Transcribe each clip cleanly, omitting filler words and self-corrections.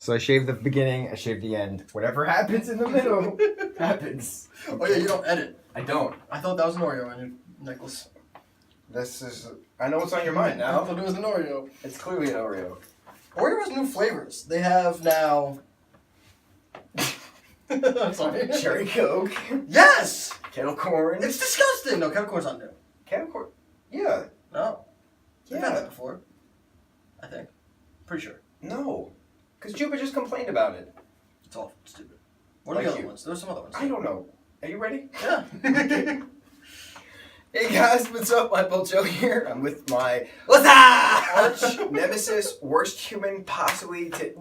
So I shave the beginning, I shave the end. Whatever happens in the middle happens. Oh yeah, you don't edit. I don't. I thought that was an Oreo on your necklace. This is... I know what's on your mind I now. thought it was an Oreo. It's clearly an Oreo. Oreo has new flavors. They have now... I'm sorry. Cherry Coke. Yes! Kettle corn. It's disgusting. No, kettle corn's not new. Kettle corn. Yeah. No. Yeah. I've had that before. I think. Pretty sure. No. Because Juba just complained about it. It's all stupid. What are Like the other you. ones? There's some other ones. I don't know. Are you ready? Yeah. Hey guys, what's up? lightboltjoe here. I'm with my arch nemesis, worst human possibly to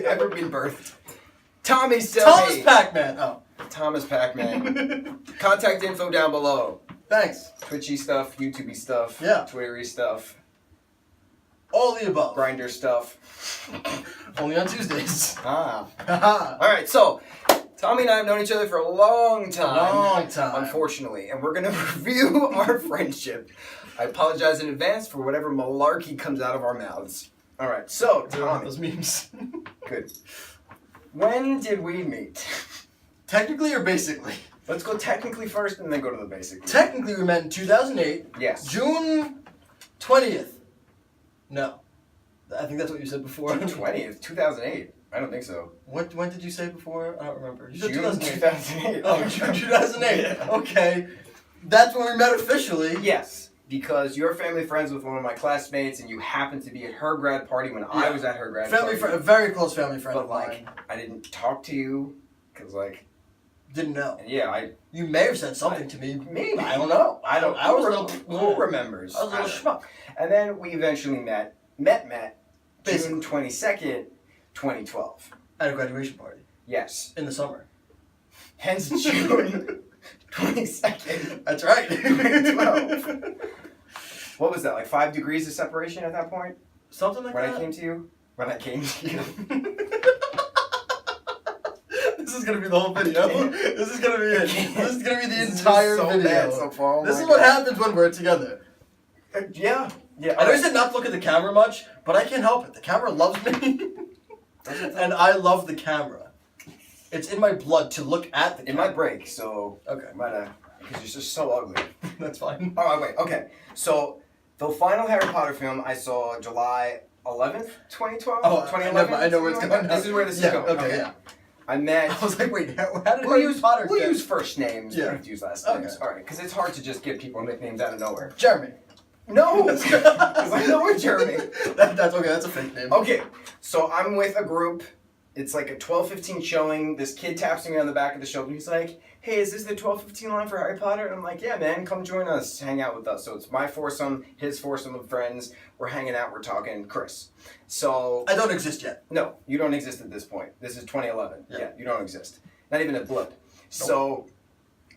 ever be birthed. Tommy Thomas Pac-Man. Oh. Thomas Pac-Man. Contact info down below. Thanks. Twitchy stuff, YouTubey stuff, Yeah. Twittery stuff, All the above. Grinder stuff. Only on Tuesdays. Ah. Haha. All right, so Tommy and I have known each other for a long time. Long time. Unfortunately, and we're gonna review our friendship. I apologize in advance for whatever malarkey comes out of our mouths. All right, so Tommy, Those memes. good. When did we meet? Technically or basically? Let's go technically first, and then go to the basic. Technically, we met in 2008. Yes. June 20th. No. I think that's what you said before. June 20th, 2008. I don't think so. When did you say before? I don't remember. You said June 2008. 2008. Oh, June 2008. Yeah. Okay. That's when we met officially. Yes, because you're family friends with one of my classmates, and you happened to be at her grad party when I was at her grad Family party. friend, a very close family friend But of like, mine. I didn't talk to you, because like, Didn't know. yeah, You may have said something to me. maybe. I don't know. I don't. I was a who little. remembers? I was a little schmuck. And then we eventually met June 22nd, 2012. At a graduation party. Yes. In the summer. Hence June 22nd. That's right. 2012. What was that, like 5 degrees of separation at that point? Something like When that. I came to you? When I came to you. This is gonna be the whole video. This is gonna be it. This is gonna be the This entire is so video. bad so far. Oh This my is what God. happens when we're together. Yeah. Yeah. I know you said not to look at the camera much, but I can't help it. The camera loves me, and I love the camera. It's in my blood to look at the It camera. might break, so Okay. I might have, because you're just so ugly. That's fine. Oh, wait, okay. So, the final Harry Potter film I saw July 11th, 2012? Oh, 2011? I know where it's going now. This is where this Yeah, is going. okay, yeah. I met... I was like, wait, how did We'll Harry Potter We'll get- use first names. Yeah. We don't have to use last Okay. names. Alright, because it's hard to just give people nicknames out of nowhere. Jeremy? No! Because I know we're Jeremy. That's okay, that's a fake name. Okay, so I'm with a group. It's like a 12:15 showing. This kid taps me on the back of the shoulder. He's like, hey, is this the 12:15 line for Harry Potter? And I'm like, yeah, man, come join us. Hang out with us. So it's my foursome, his foursome of friends. We're hanging out. We're talking. Chris. So... I don't exist yet. No, you don't exist at this point. This is 2011. Yeah. You don't exist. Not even a blip. So...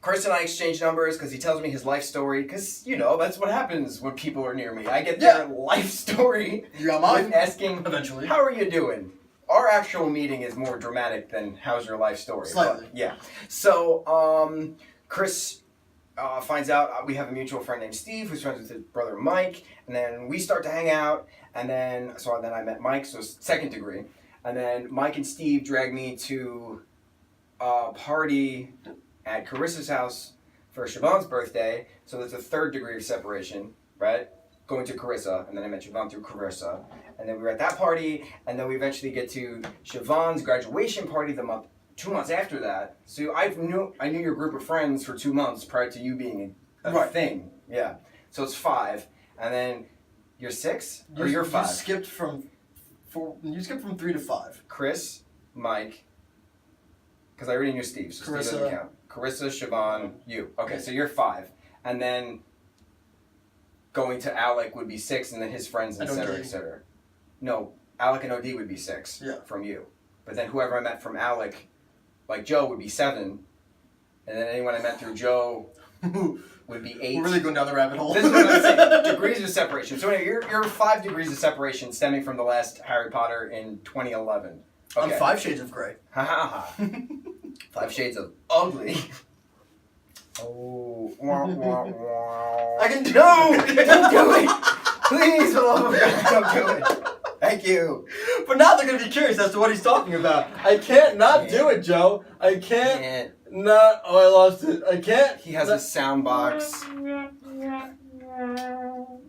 Chris and I exchange numbers because he tells me his life story. Because, you know, that's what happens when people are near me. I get their life story You got mine. with asking, Eventually. how are you doing? Our actual meeting is more dramatic than how's your life story. Slightly. But, yeah. So, Chris finds out we have a mutual friend named Steve who's friends with his brother Mike. And then we start to hang out. And then, then I met Mike, so second degree. And then Mike and Steve drag me to a party at Carissa's house for Siobhan's birthday, so there's a third degree of separation, right? Going to Carissa, and then I met Siobhan through Carissa, and then we were at that party, and then we eventually get to Siobhan's graduation party 2 months after that. So I knew your group of friends for 2 months prior to you being a thing. Yeah. So it's 5, and then you're 6 or you're 5. You skipped from 3 to 5. Chris, Mike, because I already knew Steve, so Steve doesn't count. Carissa, Siobhan, you. Okay, so you're 5. And then going to Alec would be 6, and then his friends, et cetera, et cetera. No, Alec and OD would be 6 from you. But then whoever I met from Alec, like Joe, would be 7. And then anyone I met through Joe would be 8. We're really going down the rabbit hole. This is what I'm saying. Degrees of separation. So anyway, you're 5 degrees of separation stemming from the last Harry Potter in 2011. Okay. I'm 5 Shades of Grey. Ha 5 Shades of Ugly. Oh, wah, wah, wah. I can do No! Don't do it! Please, for the love of God, don't do it. Thank you. But now they're gonna be curious as to what he's talking about. I can't not do it, Joe. I can't not. Oh, I lost it. I can't. He has a sound box.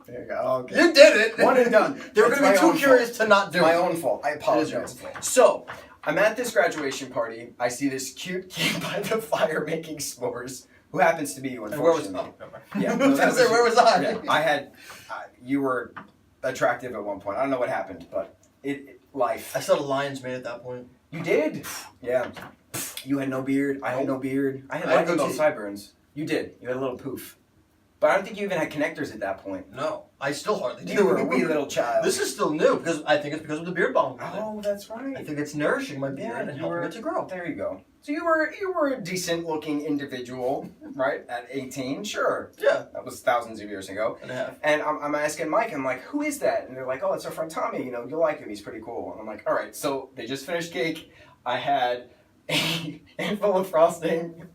There you go. Okay. You did it. One and done. They were It's gonna be my too own curious fault. to not do It's my it. own fault. I apologize. It is your own fault. So, I'm at this graduation party. I see this cute kid by the fire making s'mores, who happens to be you, And where was? unfortunately. Oh, never mind. Yeah, I no, was that gonna say, was where you. was I? Yeah, I had. You were attractive at one point. I don't know what happened, but life. I saw the Lions made at that point. You did. Yeah. You had no beard. I had no beard. I had I had lightning bolt goatee. sideburns. You did. You had a little poof. But I don't think you even had connectors at that point. No, I still hardly do. You were a wee little child. This is still new because I think it's because of the beard balm. Oh, that's I right. think it's nourishing my beard Yeah, and you helping were- it to grow. There you go. So you were a decent looking individual, right? At 18, sure. Yeah, That was thousands of years ago. and a half. And I'm asking Mike, I'm like, who is that? And they're like, oh, it's our friend Tommy. You know, you'll like him. He's pretty cool. And I'm like, all right. So they just finished cake. I had a handful of frosting.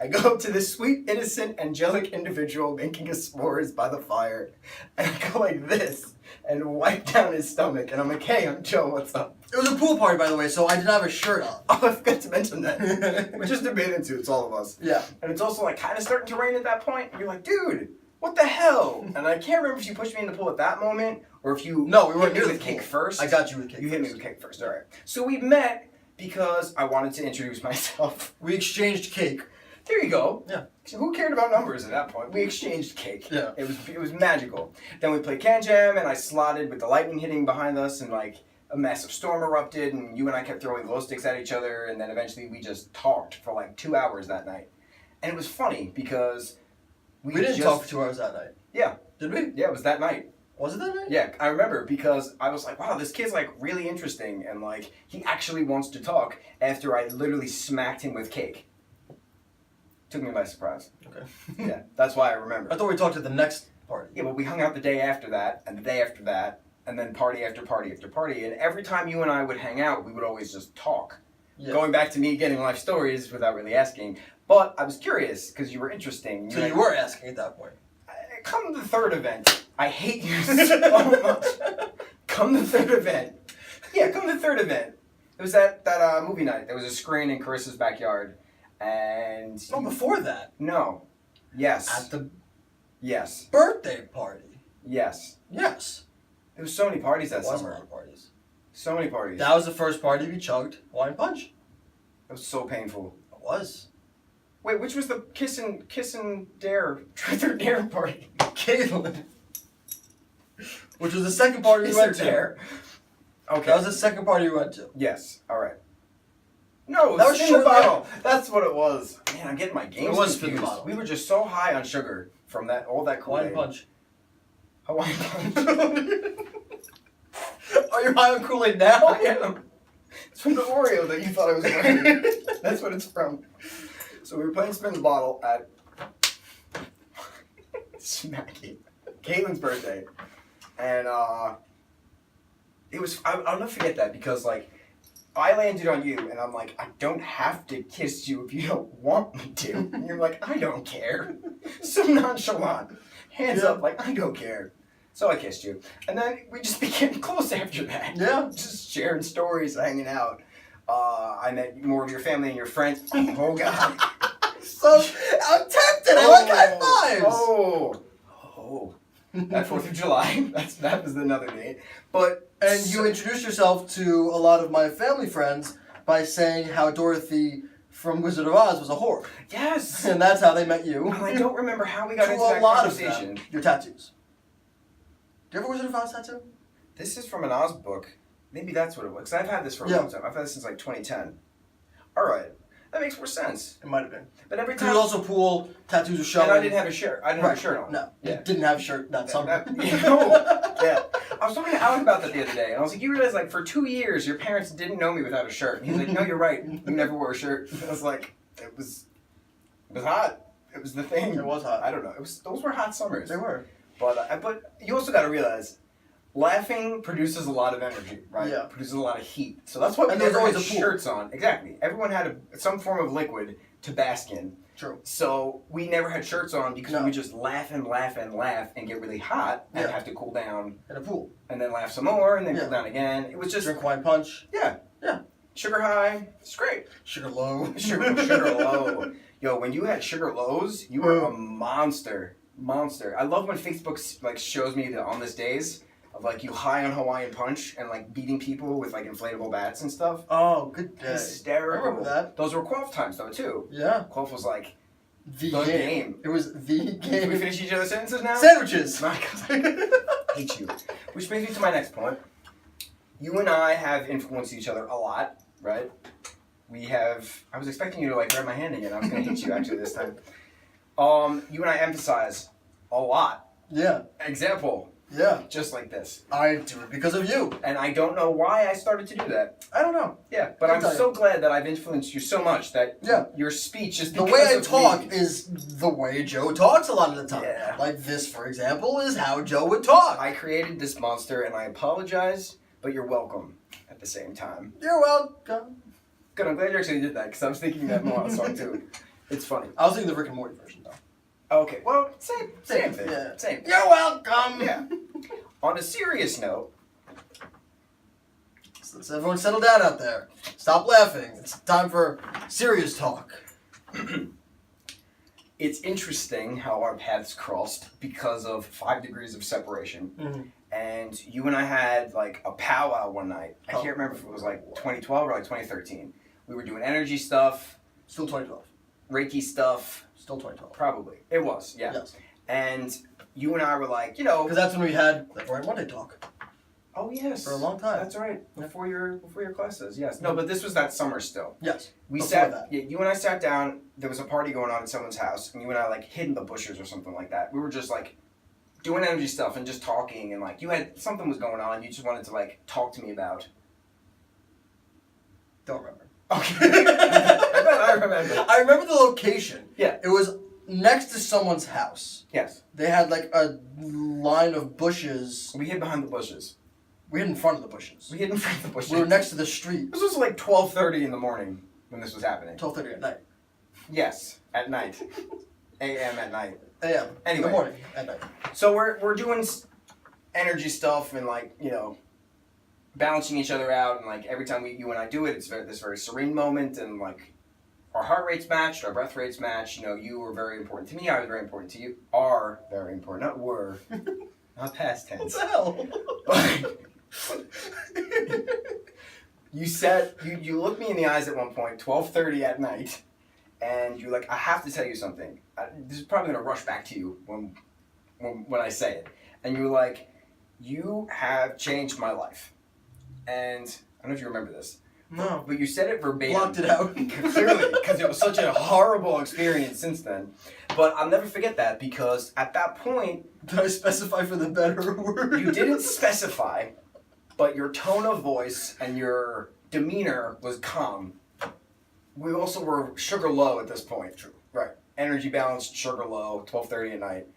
I go up to this sweet, innocent, angelic individual making a s'mores by the fire. And I go like this and wipe down his stomach. And I'm like, hey, I'm Joe. What's up? It was a pool party, by the way, so I didn't have a shirt on. Oh, I forgot to mention that. We're just in bathing suits, all of us. Yeah. And it's also like kind of starting to rain at that point. And you're like, dude, what the hell? And I can't remember if you pushed me in the pool at that moment or if you No, we weren't hit me near with the cake pool. first. I got you with cake. You hit me first. with cake first, all right. So we met because I wanted to introduce myself. We exchanged cake. There you go. Yeah. So who cared about numbers at that point? We exchanged cake. Yeah. It was magical. Then we played Can Jam, and I slotted with the lightning hitting behind us, and like a massive storm erupted, and you and I kept throwing glow sticks at each other, and then eventually we just talked for like 2 hours that night. And it was funny because We didn't just talk for 2 hours that night. Yeah. Did we? Yeah, it was that night. Was it that night? Yeah, I remember because I was like, wow, this kid's like really interesting, and like he actually wants to talk after I literally smacked him with cake. Took me by surprise. Okay. Yeah, that's why I I remember. thought we talked at the next party. Yeah, but we hung out the day after that, and the day after that, and then party after party after party, and every time you and I would hang out, we would always just talk. Yeah. Going back to me getting life stories without really asking, but I was curious because you were interesting. So you were asking at that point. Come the third event. I hate you so much. Come the third event. Yeah, come the third event. It was that movie night. There was a screen in Carissa's backyard, and No, before that. no, yes, At the yes, birthday party. yes. Yes. There was so many parties that There was a summer. lot of parties. So many parties. That was the first party we chugged wine punch. It was so painful. It was. Wait, which was the kiss and dare truth or dare party? Caitlin. Which was the second party we Kiss went or to. dare. Okay. That was the second party we went to. Yes. All right. No, That was spin the shortly bottle. That's what it was. Man, I'm getting my games It was spin the confused. bottle. We were just so high on sugar from that all that Wine Kool-Aid. punch. Hawaiian punch. Are you high on Kool-Aid now? I am. It's from the Oreo that you thought I was wearing. That's what it's from. So we were playing spin the bottle at Smacky, Caitlin's birthday, and it was. I'll never forget that because like I landed on you, and I'm like, I don't have to kiss you if you don't want me to. And you're like, I don't care. So nonchalant, hands Yeah. up, like I don't care. So I kissed you, and then we just became close after that. Yeah. Just sharing stories, hanging out. I met more of your family and your friends. Oh God. So I'm tempted. I like high fives. Oh. That 4th of July. That was another date. But And you introduced yourself to a lot of my family friends by saying how Dorothy from Wizard of Oz was a whore. yes. And that's how they met you. Well, I don't remember how we got To into a that lot of conversation. them. Your tattoos. Do you have a Wizard of Oz tattoo? This is from an Oz book. Maybe that's what it was. 'Cause I've had this for a Yeah. long time. I've had this since like 2010. All right. That makes more sense. It might have been. But every Because time. there's also pool, tattoos are showing. And I didn't have a shirt. I didn't have a shirt on. No, Yeah. you didn't have a shirt that summer. Yeah. I was talking to Alec about that the other day, and I was like, you realize, like, for 2 years, your parents didn't know me without a shirt. And he's like, no, you're right. You never wore a shirt. And I was like, it was hot. It was the thing. It was hot. I don't know. Those were hot summers. They were. But you also got to realize, laughing produces a lot of energy, right? Yeah. Produces a lot of heat. So that's why we And there's never always had a pool. shirts on. Exactly. Everyone had some form of liquid to bask in. True. So we never had shirts on because No. we would just laugh and laugh and laugh and get really hot and have to cool down. In a pool. And then laugh some more and then cool down again. It was just... Drink wine punch. Yeah. Yeah. Sugar high. It's great. Sugar low. Sugar low. Yo, when you had sugar lows, you were a monster. Monster. I love when Facebook like shows me the on this days of like you high on Hawaiian Punch and like beating people with like inflatable bats and stuff. Oh, good day. Hysterical. I remember that. Those were Quaff times though too. Yeah. Quaff was like The the game. game. It was the Can game. we finish each other's sentences now? Sandwiches. My God. Hate you. Which brings me to my next point. You and I have influenced each other a lot, right? We have. I was expecting you to like grab my hand again. I was going to hit you actually this time. You and I emphasize a lot. Yeah. Example. Yeah. Just like this. I do it because of you. And I don't know why I started to do that. I don't know. Yeah, but I'm so glad that I've influenced you so much that your speech is The because way I of talk me. is the way Joe talks a lot of the time. Yeah. Like this, for example, is how Joe would talk. I created this monster and I apologize, but you're welcome at the same time. You're welcome. Good, I'm glad you actually did that because I was thinking that Moana song too. It's funny. I was thinking the Rick and Morty version, though. Okay, well, same thing. Yeah. Same. You're welcome. Yeah. On a serious note, So let's everyone settle down out there. Stop laughing. It's time for serious talk. it's interesting how our paths crossed because of 5 degrees of separation. Mm-hmm. And you and I had like a powwow one night. I can't remember if it was like 2012 or like 2013. We were doing energy stuff, Still 2012. Reiki stuff. Still 2012. Probably. It was, yeah. Yes. And you and I were like, you know. Because that's when we had the Bright Monday talk. Oh, yes. For a long time. That's right. Before your classes, yes. No, but this was that summer still. Yes. We Before sat. that. Yeah, you and I sat down. There was a party going on at someone's house, and you and I like hid in the bushes or something like that. We were just like doing energy stuff and just talking, and like you had something was going on. You just wanted to like talk to me about. Don't remember. Okay. I remember. I remember the location. Yeah. It was next to someone's house. Yes. They had like a line of bushes. We hid behind the bushes. We hid in front of the bushes. We hid in front of the bushes. We were next to the street. This was like 12:30 in the morning when this was happening. 12:30 at night. Yes, at night. A.M. at night. A.M. Anyway. In the morning at night. So we're doing energy stuff and like, you know, balancing each other out, and like every time you and I do it, it's this very serene moment, and like our heart rates matched, our breath rates matched. You know, you were very important to me, I was very important to you. Are very important, not were, not past tense. What the hell? You said you looked me in the eyes at one point, 12:30 at night, and you're like, I have to tell you something. This is probably gonna rush back to you when I say it, and you're like, you have changed my life. And I don't know if you remember this. No. But you said it verbatim. Blocked it out. Clearly, because it was such a horrible experience since then. But I'll never forget that because at that point... Did I specify for the better word? You didn't specify, but your tone of voice and your demeanor was calm. We also were sugar low at this point. True. Right. Energy balanced, sugar low, 12:30 at night.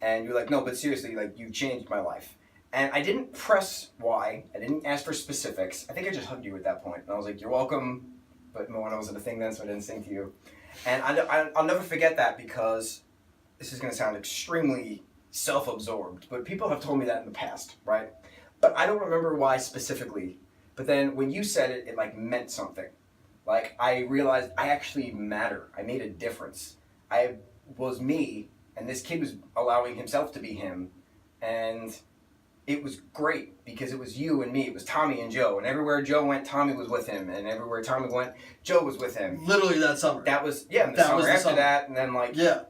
And you're like, no, but seriously, like, you changed my life. And I didn't press why. I didn't ask for specifics. I think I just hugged you at that point. And I was like, you're welcome. But Moana wasn't a thing then, so I didn't sing to you. And I'll never forget that because this is going to sound extremely self-absorbed. But people have told me that in the past, right? But I don't remember why specifically. But then when you said it, it like meant something. Like I realized I actually matter. I made a difference. I was me, and this kid was allowing himself to be him. And... it was great because it was you and me. It was Tommy and Joe. And everywhere Joe went, Tommy was with him. And everywhere Tommy went, Joe was with him. Literally that summer. That was, yeah, and the summer after that. And then, like, yeah,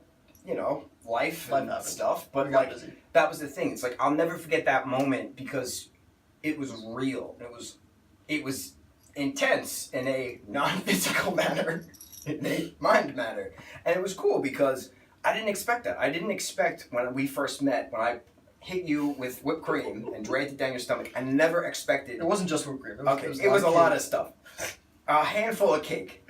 you know, life and happened. stuff. But, We got like, busy. that was the thing. It's like, I'll never forget that moment because it was real. It was intense in a non-physical manner, in a mind manner. And it was cool because I didn't expect that. I didn't expect when we first met, when I hit you with whipped cream and dragged it down your stomach. I never expected... It wasn't just whipped cream. It was a lot of stuff. A handful of cake.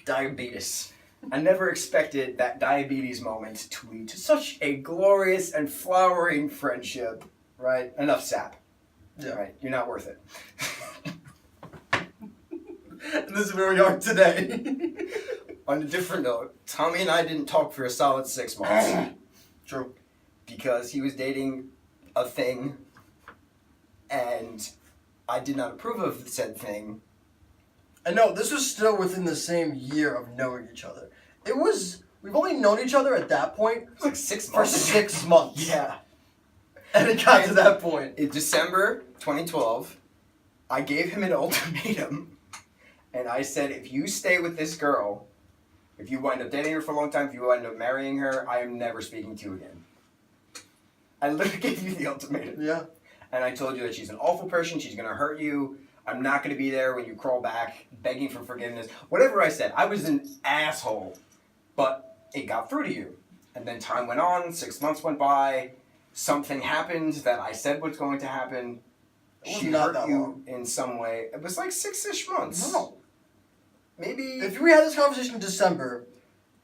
Diabetes. I never expected that diabetes moment to lead to such a glorious and flowering friendship. Right? Enough sap. Yeah. Right? You're not worth it. And this is where we are today. On a different note, Tommy and I didn't talk for a solid 6 months. True. Because he was dating a thing, and I did not approve of said thing. And no, this was still within the same year of knowing each other. We've only known each other at that point It was like 6 for months. 6 months. Yeah. And it got to that point. In December 2012, I gave him an ultimatum, and I said, if you stay with this girl, if you wind up dating her for a long time, if you wind up marrying her, I am never speaking to you again. I literally gave you the ultimatum. Yeah. And I told you that she's an awful person, she's going to hurt you, I'm not going to be there when you crawl back, begging for forgiveness. Whatever I said, I was an asshole, but it got through to you. And then time went on, 6 months went by, something happened that I said was going to happen. It was She not hurt that you long. in some way. It was like 6-ish months. No. Maybe. If we had this conversation in December,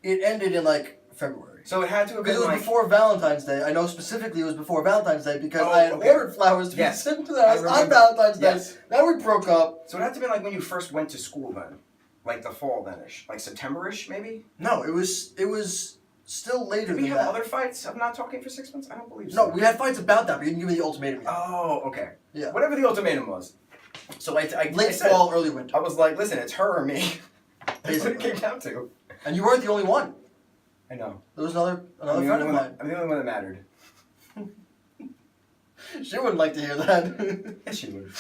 it ended in like February. So it had to have Because been it was like. before Valentine's Day. I know specifically it was before Valentine's Day because Oh, I had okay. ordered flowers to Yes. be sent to the house I on remember. Valentine's Yes. Day. Then we broke up. So it had to have been like when you first went to school then. Like the fall then-ish. Like September-ish maybe? No, it was still later Did we than have that. other fights of not talking for 6 months? I don't believe No, so. we had fights about that, but you didn't give me the ultimatum yet. Oh, okay. Yeah. Whatever the ultimatum was. So I Late said, fall, early winter. I was like, listen, it's her or me. That's what it Basically. came down to. And you weren't the only one. I know. There was another I'm the, friend of only mine. one, I'm the only one that mattered. She wouldn't like to hear that. Yes, she would.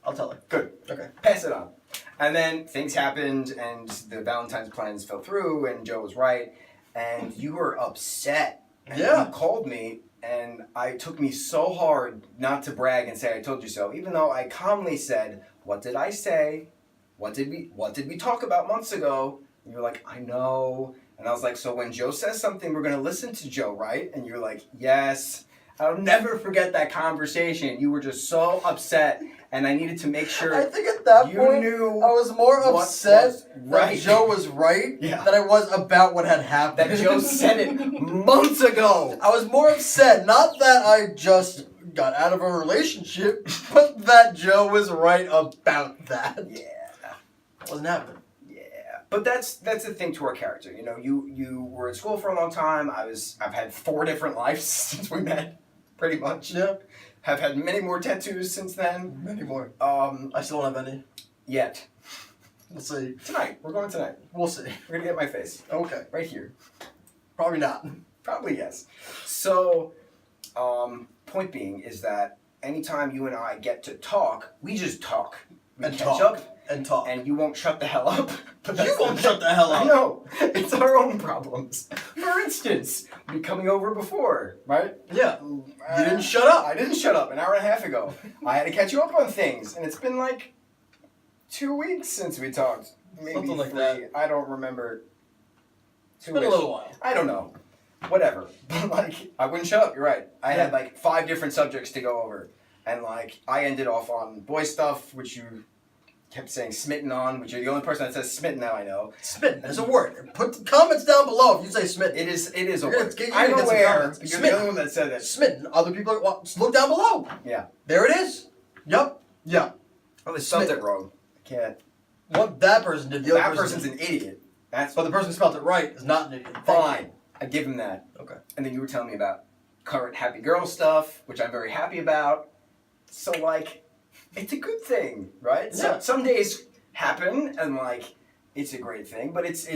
I'll tell her. Good. Okay. Pass it on. And then things happened, and the Valentine's plans fell through, and Joe was right, and you were upset. And Yeah. you called me, and it took me so hard not to brag and say I told you so, even though I calmly said, what did I say? What did we talk about months ago? And you're like, I know. And I was like, so when Joe says something, we're going to listen to Joe, right? And you're like, yes. I'll never forget that conversation. You were just so upset, and I needed to make sure I think at that you point, knew I was more what upset was right. that Joe was right Yeah. than I was about what had happened. that Joe said it months ago. I was more upset, not that I just got out of a relationship, but that Joe was right about that. Yeah. That wasn't happening. But that's the thing to our character. You know, you were at school for a long time. I've had 4 different lives since we met, pretty much. Yeah. Have had many more tattoos since then. Many more. Um, I still don't have any. yet. We'll see. Tonight. We're going tonight. We'll see. We're gonna get my face. Okay. Right here. Probably not. Probably yes. So, point being is that anytime you and I get to talk, we just talk. We And catch talk. up, And talk. and you won't shut the hell up. But You that's won't the- shut the hell up. I know. It's our own problems. For instance, me coming over before, right? Yeah. You didn't shut up. I didn't shut up an hour and a half ago. I had to catch you up on things, and it's been like 2 weeks since we talked. Maybe Something like 3. that. I don't remember. It's been a little while. I don't know. Whatever. But like, I wouldn't shut up. You're right. I had like 5 different subjects to go over, and like I ended off on boy stuff, which you kept saying smitten on, which you're the only person that says smitten now I know. Smitten is a word. Put the comments down below if you say smitten. It is a You're gonna word. get- you're I'm gonna get some aware. comments. You're the Smitten. only one that said it. Smitten. Other people are, well, look down below. Yeah. There it is. Yup. Yeah. Oh, they spelled Smitten. it wrong. I can't. What that person did, the other That person person's an idiot. That's But the person who spelled it right is not an idiot. fine. I give him that. Okay. And then you were telling me about current happy girl stuff, which I'm very happy about. So like, it's a good thing, right? Yeah. So, some days happen, and like, it's a great thing. But it's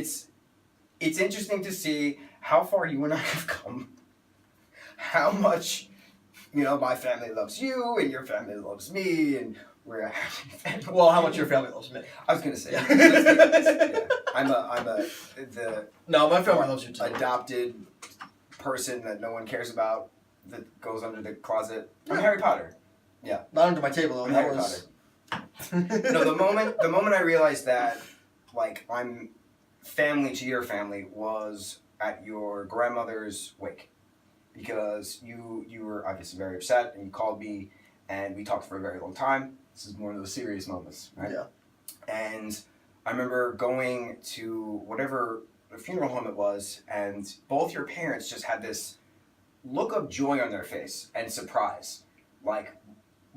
interesting to see how far you and I have come. How much, my family loves you, and your family loves me, and we're a happy family. Well, how much your family loves me? I was gonna say. Yeah. Yeah. I'm the No, my family loves you too. adopted person that no one cares about that goes under the closet. I'm Yeah. Harry Potter. Not under my table though. I'm That Harry was. No, the moment I realized that, like, I'm family to your family was at your grandmother's wake, because you were obviously very upset, and you called me, and we talked for a very long time. This is one of those serious moments, right? Yeah. And I remember going to whatever funeral home it was, and both your parents just had this look of joy on their face and surprise. Like,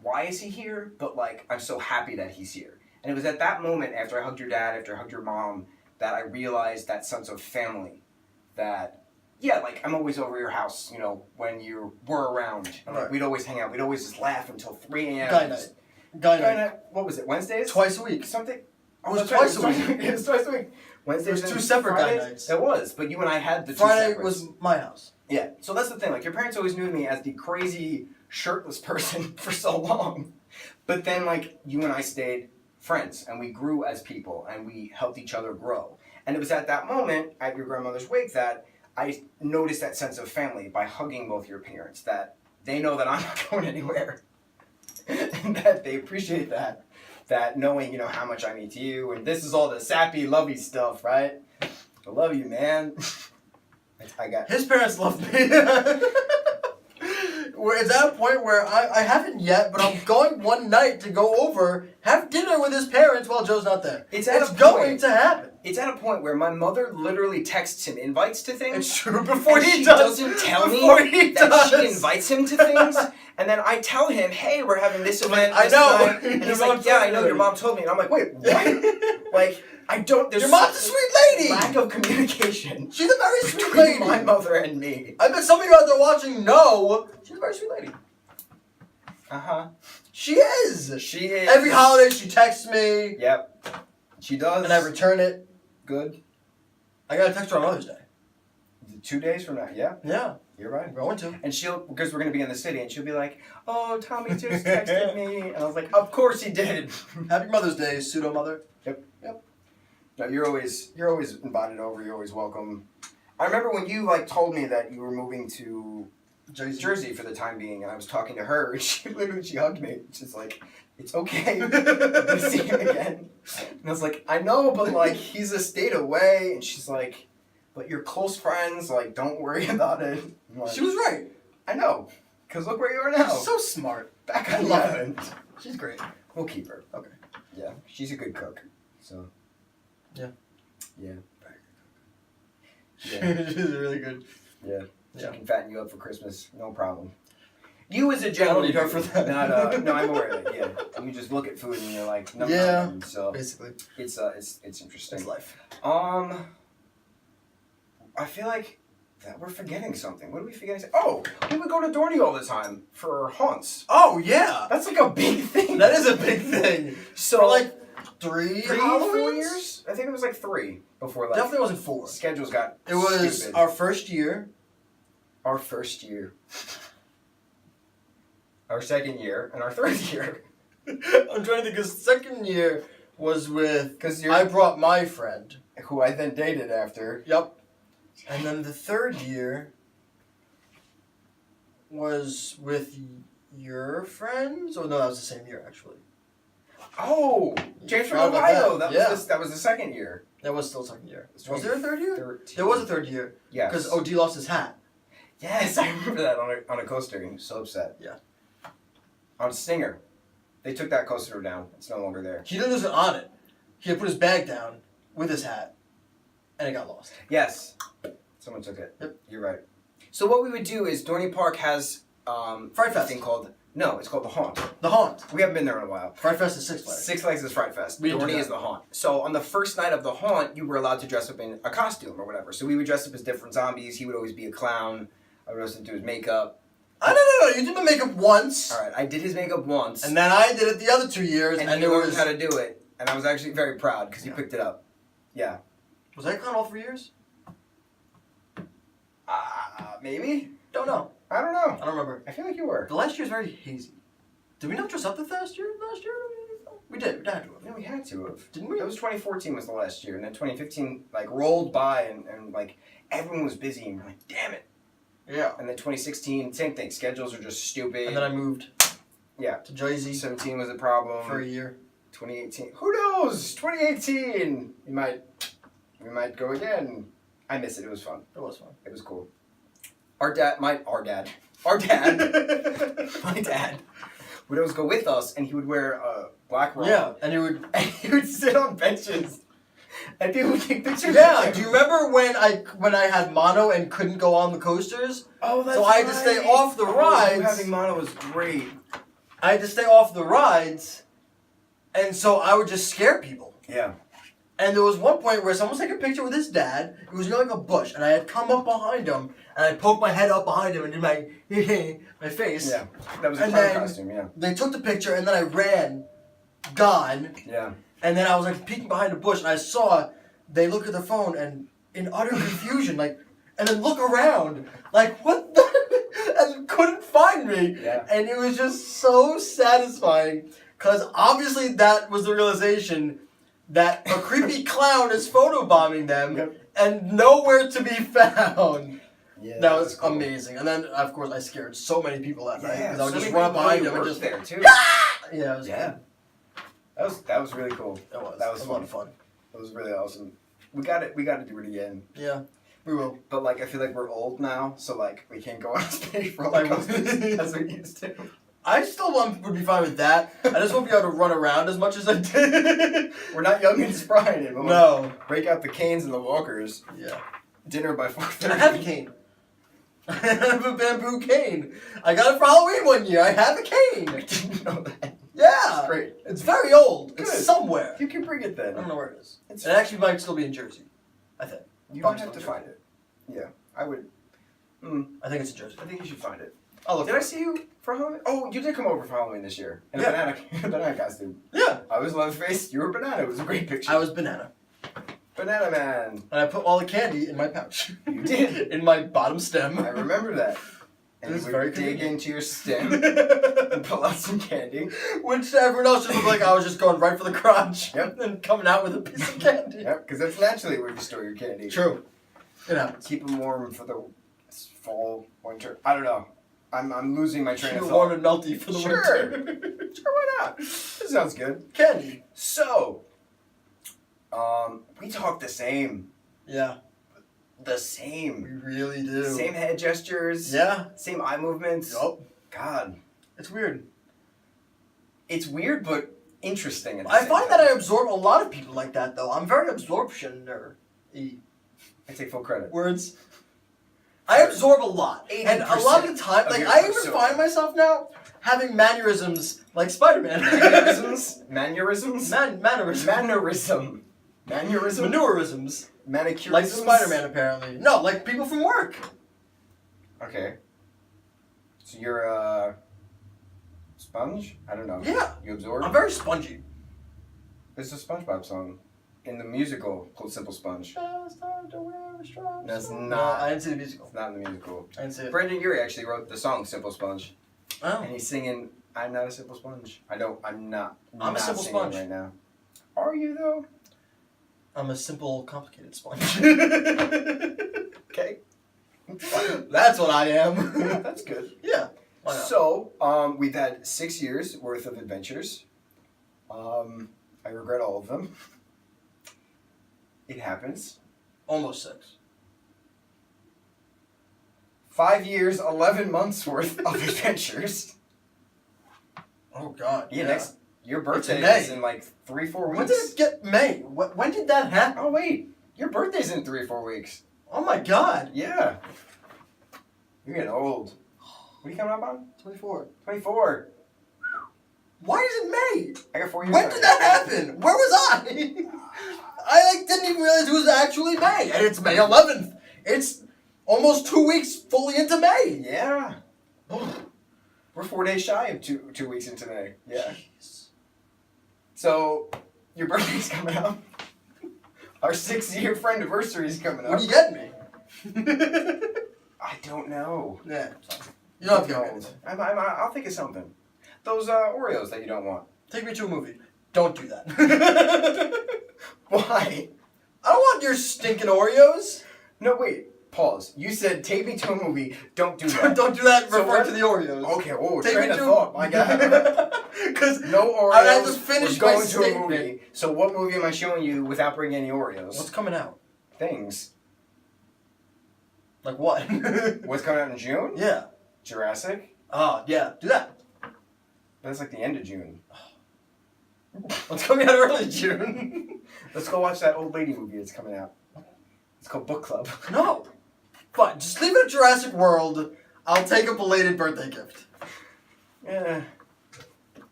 why is he here? But like, I'm so happy that he's here. And it was at that moment, after I hugged your dad, after I hugged your mom, that I realized that sense of family. That, yeah, like, I'm always over your house, you know, when you were around. And, like, we'd always hang out. We'd always just laugh until 3 a.m. Guy night. What was it, Wednesdays? Twice a week. Something? Oh, it was twice a week. It was twice a week. Wednesdays. It was 2 separate Fridays? guy nights. It was, but you and I had the two Friday separates. was my house. Yeah, so that's the thing. Like, your parents always knew me as the crazy, shirtless person for so long. But then, like, you and I stayed friends, and we grew as people, and we helped each other grow. And it was at that moment, at your grandmother's wake, that I noticed that sense of family by hugging both your parents, that they know that I'm not going anywhere. And that they appreciate that. That knowing, you know, how much I mean to you, and this is all the sappy, lovey stuff, right? I love you, man. I got his parents love me. Where it's at a point where I haven't yet, but I'm going one night to go over, have dinner with his parents while Joe's not there. It's going to happen. It's at a point where my mother literally texts him invites to things. It's true. Before and he she does, doesn't tell me that that she invites him to things, and then I tell him, "Hey, we're having this event I this know. night," and he's like, "Yeah, I know. Your mom told me." And I'm like, "Wait, what?" Like, I don't. There's your mom's a sweet lady. Lack of communication. She's a very sweet between lady. My mother and me. I bet some of you out there watching know she's a very sweet lady. She is. She is. Every holiday she texts me. Yep. She does. And I return it. Good. I got to text her on Mother's Day. 2 days from now, yeah? Yeah. You're right. I'm going to. And she'll, because we're going to be in the city, and she'll be like, "Oh, Tommy just texted me." And I was like, "Of course he did." Happy Mother's Day, pseudo mother. Yep. No, you're always invited over. You're always welcome. I remember when you, like, told me that you were moving to Jersey for the time being, and I was talking to her, and she hugged me. She's like, "It's okay. I'm gonna see him again." And I was like, "I know, but, like, he's a state away." And she's like, "But you're close friends. Like, don't worry about it." Like, She was right. I know, because look where you are now. She's so smart. Back on the island. She's great. We'll keep her. Okay. Yeah, she's a good cook. So. Yeah. Yeah. She's really good. Yeah. She Yeah. can fatten you up for Christmas, no problem. You as a general, I don't need her for that. No, I'm aware of it. Yeah, you just look at food and you're like, no. Yeah. So Basically, it's interesting. it's life. I feel like that we're forgetting something. What are we forgetting? Oh, we would go to Dorney all the time for haunts. Oh yeah, That's like a big thing. that is a big thing. So For like 3 4 Halloweens? years? I think it was like 3 before that. Definitely wasn't 4. Schedules got It was stupid. our first year. Our first year. Our second year and our third year. I'm trying to think. Because second year was with. Because I brought my friend. who I then dated after. Yep. And then the third year was with your friends. Oh no, that was the same year actually. Oh, James from Forgot about Ohio. that. That was the second year. That was still second year. It's Was there a third year? 13. There was a third year. Yes. Because OD lost his hat. Yes, I remember that on a coaster. He was so upset. Yeah. On Stinger. They took that coaster down. It's no longer there. He didn't lose it on it. He had put his bag down with his hat, and it got lost. Yes. Someone took it. Yep. You're right. So what we would do is Dorney Park has Fright a Fest. thing called it's called the Haunt. The Haunt. We haven't been there in a while. Fright Fest is Six Flags. Six Flags is Fright Fest. We didn't do Dorney that. is the Haunt. So on the first night of the Haunt, you were allowed to dress up in a costume or whatever. So we would dress up as different zombies. He would always be a clown. I would always do his makeup. No. You did my makeup once. All right, I did his makeup once. And then I did it the other 2 years. And And he it learned was. how to do it. And I was actually very proud because he Yeah. picked it up. Yeah. Was I clown all 3 years? Maybe? Don't know. I don't know. I don't remember. I feel like you were. The last year is very hazy. Did we not dress up the last year? We did. We had to have. No, we had to have. Didn't we? It was 2014 was the last year. And then 2015, like, rolled by and like, everyone was busy. And we're like, damn it. Yeah. And then 2016, same thing. Schedules are just stupid. And then I moved. Yeah. To Jersey 17 was a problem. for a year. 2018. Who knows? 2018. We might go again. I miss it. It was fun. It was fun. It was cool. Our dad, my dad would always go with us, and he would wear a black robe. Yeah, and he would sit on benches, and people would take pictures. Yeah. of him. Do you remember when I had mono and couldn't go on the coasters? Oh, that's So I had to stay right. off the rides. Having mono was great. I had to stay off the rides, and so I would just scare people. Yeah. And there was one point where someone was taking a picture with his dad. It was near like a bush, and I had come up behind him, and I poked my head up behind him and did my my face. Yeah, that was a And clown then- costume. Yeah, They took the picture, and then I ran, gone. yeah. And then I was like peeking behind a bush, and I saw they look at the phone and in utter confusion, like, and then look around, like what the, and couldn't find me. Yeah. And it was just so satisfying, because obviously that was the realization that a creepy clown is photobombing them Yep. and nowhere to be found. Yeah, That was cool. amazing. And then, of course, I scared so many people that night, Yeah, because I would so just many run up people behind who them and worked just, there too. yeah, it was Yeah, that was really cool. That was That was a lot of fun. That was really awesome. We got to do it again. Yeah, we will. But like, I feel like we're old now, so like we can't go on stage roller Like- coasters as we used to. I still would be fine with that. I just won't be able to run around as much as I did. We're not young and spry anymore. No. Break out the canes and the walkers. Yeah. Dinner by 4:30. I have a cane. I have a bamboo cane. I got it for Halloween one year. I have a I cane. didn't know that. Yeah. That's great. It's very old. Good. It's somewhere. You can bring it I then. don't know where it is. It's It actually might still be in Jersey. I think. You Bugs might have to on find it. Yeah, I would. I think it's in Jersey. I think you should find it. I'll look. Did I see you for Halloween? Oh, you did come over for Halloween this year in a Yeah. banana costume. Yeah. I was Leatherface. You were banana. It was a great picture. I was banana. Banana Man. And I put all the candy in my pouch. You did. In my bottom stem. I remember that. And It was you very would dig convenient. into your stem and pull out some candy. Which everyone else just looked like I was just going right for the crotch. Yep. And coming out with a piece of candy. Yep, because that's naturally where you store your candy. True. It happens. Keep them warm for the fall, winter. I don't know. I'm losing my train Keep of it thought. warm and melty for the Sure. winter. Sure, why not? That sounds good. Candy. So, we talk the same. Yeah. The We same. really do. Same head gestures. Yeah. Same eye movements. Yup. God. It's weird. It's weird, but interesting. At the I same find time. that I absorb a lot of people like that, though. I'm very absorption-er. I take full credit. Words. I absorb a lot. And a lot of the time, of like, your I even persona. find myself now having mannerisms like Spider-Man. Mannerisms? Mannerisms? Mannerisms. Mannerism. Mannerism? Manurisms. Manicurisms? Like Spider-Man, apparently. No, like people from work. Okay. So you're a sponge? I don't know. Yeah. You absorb? I'm very spongy. There's a SpongeBob song in the musical called Simple Sponge. That's No, not. I didn't see the musical. It's not in the musical. I didn't see it. Brendan Urie actually wrote the song Simple Sponge. Oh. And he's singing, I'm not a simple sponge. I'm not I'm a not simple singing sponge. right now. Are you though? I'm a simple, complicated sponge. Okay. That's what I am. That's good. Yeah. Why not? So, we've had 6 years worth of adventures. I regret all of them. It happens. Almost 6. 5 years, 11 months worth of adventures. Oh God. Yeah, your birthday May. is in like 3-4 weeks. When did it get May? When did that happen? Oh wait, your birthday's in 3-4 weeks. Oh my God. Yeah. You're getting old. What are you coming up on? 24. 24. Why is it May? I got 4 years. When did that happen? Where was I? I didn't even realize it was actually May, and it's May 11th. It's almost 2 weeks fully into May. Yeah. We're 4 days shy of 2 weeks into May. Yeah. Jeez. So, your birthday's coming up. Our 6-year friend-iversary is coming up. What are you getting me? I don't know. Yeah. You don't have to get me anything. I'll think of something. Those Oreos that you don't want. Take me to a movie. Don't do that. Why? I don't want your stinking Oreos. No, wait. Pause. You said take me to a movie. Don't do that. Don't do that. So Refer what- to the Oreos. Okay. Oh, Take train me of to. thought. My God. Because No Oreos. I have to finish We're my going to a statement. movie. So what movie am I showing you without bringing any Oreos? what's coming out? Things. Like what? What's coming out in June? Yeah. Jurassic. Oh yeah. Do that. That's like the end of June. What's coming out early June? Let's go watch that old lady movie that's coming out. It's called Book Club. No. Fine. Just leave it at Jurassic World. I'll take a belated birthday gift. Yeah.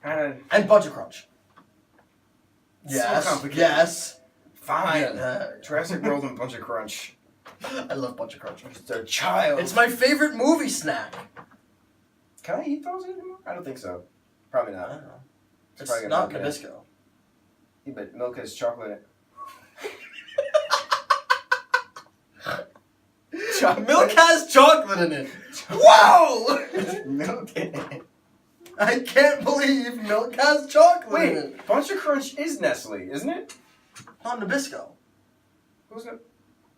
Kind of And Budget Crunch. So Yes. complicated. Yes. Fine. Yeah. Jurassic World and Bunch of Crunch. I love Bunch of Crunch. It's a child. It's my favorite movie snack. Can I eat those anymore? I don't think so. Probably I not. don't know. It's probably not gonna milk it. Nabisco. Yeah, but milk has chocolate in it. Milk has chocolate in it. Wow! Milk in it. I can't believe milk has chocolate in Wait, it. Bunch of Crunch is Nestle, isn't it? Not Nabisco. Who's it?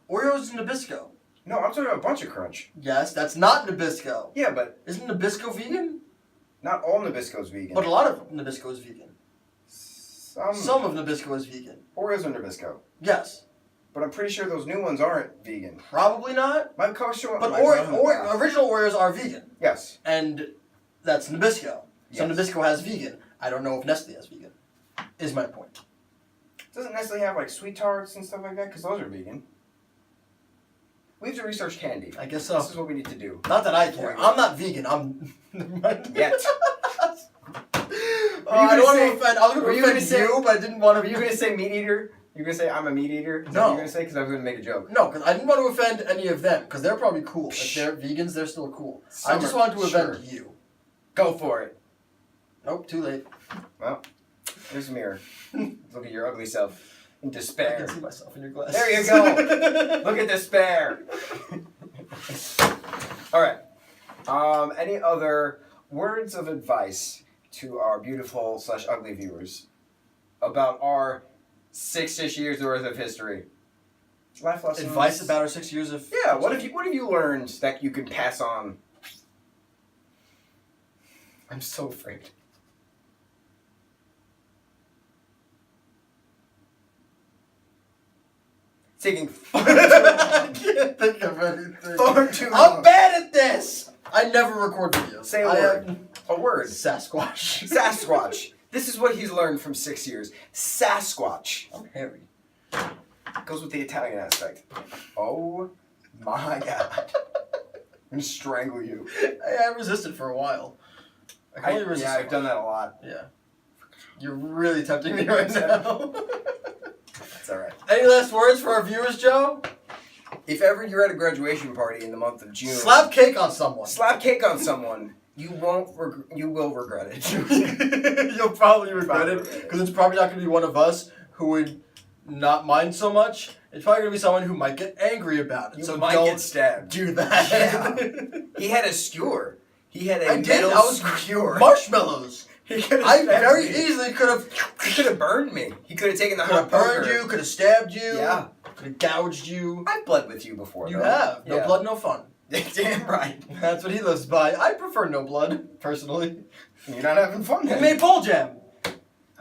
Oreos is Nabisco. No, I'm talking about Bunch of Crunch. Yes, that's not Nabisco. Yeah, but Isn't Nabisco vegan? not all Nabisco's vegan. But a lot of Nabisco is vegan. Some Some of Nabisco is vegan. Oreos are Nabisco. Yes. But I'm pretty sure those new ones aren't vegan. Probably not. My coach showed But my mom- original Oreos are vegan. Yes. And that's Nabisco. So Yes. Nabisco has vegan. I don't know if Nestle has vegan. Is my point. Doesn't Nestle have like sweet tarts and stuff like that? Because those are vegan. We have to research candy. I guess so. This is what we need to do. Not that I care. I'm not vegan. I'm. Never mind. Yet. I don't want to offend. I was were going you to gonna offend say- you, but I didn't want Were to. you going to say meat eater? You going to say I'm a meat eater? Is that No. what you going to say? Because I was going to make a joke. No, because I didn't want to offend any of them, because they're probably cool. If they're vegans, they're still cool. I just wanted to offend you. Go for it. Nope, too late. Well, there's a mirror. Look at your ugly self in I despair. can see myself in your glass. There you go. Look at despair. All right. Any other words of advice to our beautiful / ugly viewers about our 6-ish years worth of history? Life lessons. Advice about our 6 years of. Yeah. What have you learned that you can pass on? I'm so afraid. Taking far too long. I can't think of anything. Far too long. I'm bad at this. I never record videos. Say a I word. have- A word. Sasquatch. Sasquatch. This is what he's learned from 6 years. Sasquatch. I'm hairy. Goes with the Italian aspect. Oh my god. I'm gonna strangle you. I resisted for a while. I can only resist. Yeah, I've done that a lot. Yeah. You're really tempting me right now. That's alright. Any last words for our viewers, Joe? If ever you're at a graduation party in the month of June, Slap cake on someone. slap cake on someone. You will regret it. You'll probably regret it because it's probably not going to be one of us who would not mind so much. It's probably going to be someone who might get angry about it. You so might don't get stabbed. do that. Yeah. He had a skewer. He had a I did. metal I was skewer. Marshmallows. He could have I stabbed very me. easily could have. He could have burned me. He could have taken the Could have hot burned poker. you. Could have stabbed you. Yeah. Could have gouged you. I've bled with you before. You though. have. No Yeah. blood, no fun. Damn right. That's what he lives by. I prefer no blood, personally. You're not having fun We then. made ball jam.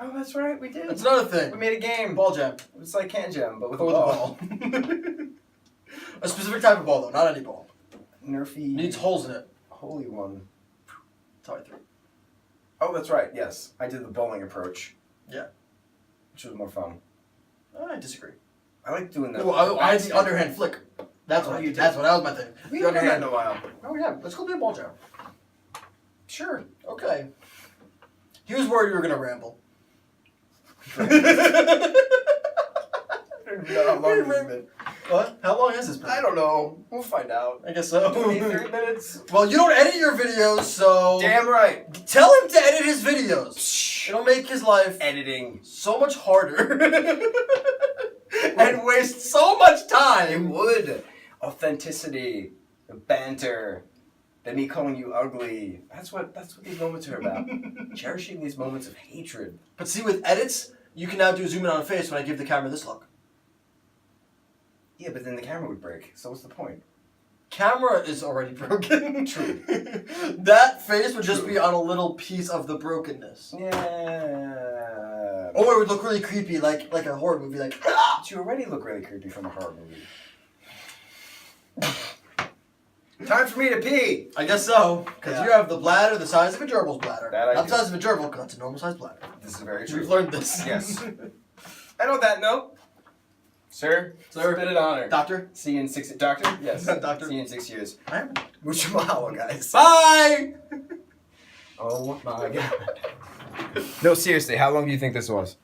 Oh, that's right. We did. That's another We thing. made a game. Ball jam. It's like can jam, but with But a with a ball. ball. A specific type of ball, though, not any ball. Nerfy. Needs holes in it. Holy one. That's how I threw it. Oh, that's right. Yes, I did the bowling approach. Yeah. Which was more fun. I disagree. I like doing that. Oh, I had the underhand flick. That's what Oh, I you did. did. That's what that was my thing. We The haven't done that in underhand. a while. Oh yeah, let's go play ball jam. Sure. Okay. He was worried we were gonna ramble. How long has it been? What? How long has this been? I don't know. We'll find out. I guess so. 23 minutes? Well, you don't edit your videos, so Damn right. tell him to edit his videos. It'll make his life Editing. so much harder and waste so much It time. would. Authenticity. The banter. Then me calling you ugly. That's what these moments are about. Cherishing these moments of hatred. But see, with edits, you can now do zoom in on a face when I give the camera this look. Yeah, but then the camera would break. So what's the point? Camera is already broken. True. That face would just True. be on a little piece of the brokenness. Yeah. Or it would look really creepy, like a horror movie, like. But you already look really creepy from a horror movie. Time for me to pee. I guess so, because Yeah. you have the bladder the size of a gerbil's bladder. That I Not the do. size of a gerbil, because that's a normal sized bladder. This is very We've true. learned this. Yes. And on that note, sir, Sir. it's been an honor. Doctor. See you in 6 Doctor? Yes. Doctor. See you in 6 years. I am. Mucho mahalo, guys. Bye! Oh my god. No, seriously, how long do you think this was?